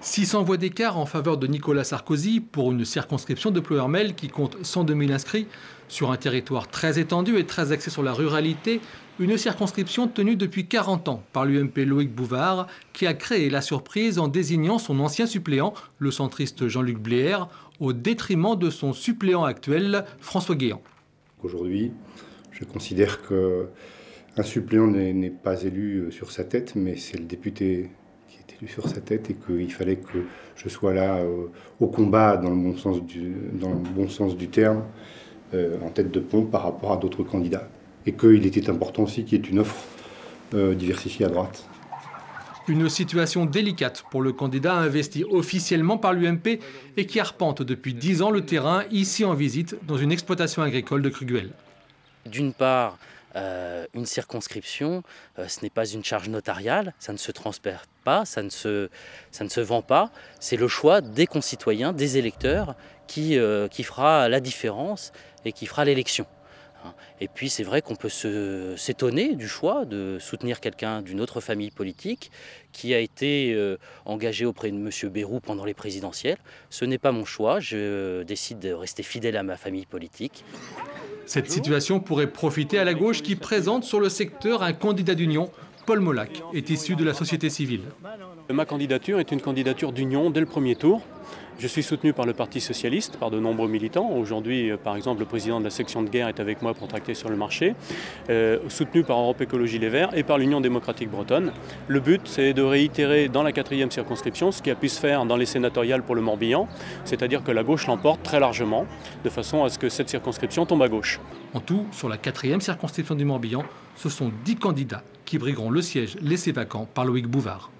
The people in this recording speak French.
600 voix d'écart en faveur de Nicolas Sarkozy pour une circonscription de Ploërmel qui compte 102 000 inscrits sur un territoire très étendu et très axé sur la ruralité. Une circonscription tenue depuis 40 ans par l'UMP Loïc Bouvard qui a créé la surprise en désignant son ancien suppléant, le centriste Jean-Luc Bléer, au détriment de son suppléant actuel, François Guéant. Aujourd'hui, je considère qu'un suppléant n'est pas élu sur sa tête, mais c'est le député qui est élu sur sa tête et qu'il fallait que je sois là au combat dans le bon sens du terme, en tête de pont par rapport à d'autres candidats. Et qu'il était important aussi qu'il y ait une offre diversifiée à droite. Une situation délicate pour le candidat investi officiellement par l'UMP et qui arpente depuis 10 ans le terrain, ici en visite, dans une exploitation agricole de Cruguel. D'une part, une circonscription, ce n'est pas une charge notariale, ça ne se transfère pas, ça ne se vend pas. C'est le choix des concitoyens, des électeurs qui fera la différence et qui fera l'élection. Et puis c'est vrai qu'on peut s'étonner du choix de soutenir quelqu'un d'une autre famille politique qui a été engagé auprès de M. Bayrou pendant les présidentielles. Ce n'est pas mon choix, je décide de rester fidèle à ma famille politique. Cette situation pourrait profiter à la gauche qui présente sur le secteur un candidat d'union. Paul Molac est issu de la société civile. Ma candidature est une candidature d'union dès le premier tour. Je suis soutenu par le Parti socialiste, par de nombreux militants. Aujourd'hui, par exemple, le président de la section de guerre est avec moi pour tracter sur le marché. Soutenu par Europe Écologie Les Verts et par l'Union démocratique bretonne. Le but, c'est de réitérer dans la 4e circonscription ce qui a pu se faire dans les sénatoriales pour le Morbihan, c'est-à-dire que la gauche l'emporte très largement, de façon à ce que cette circonscription tombe à gauche. En tout, sur la 4e circonscription du Morbihan, ce sont 10 candidats qui brigueront le siège laissé vacant par Loïc Bouvard.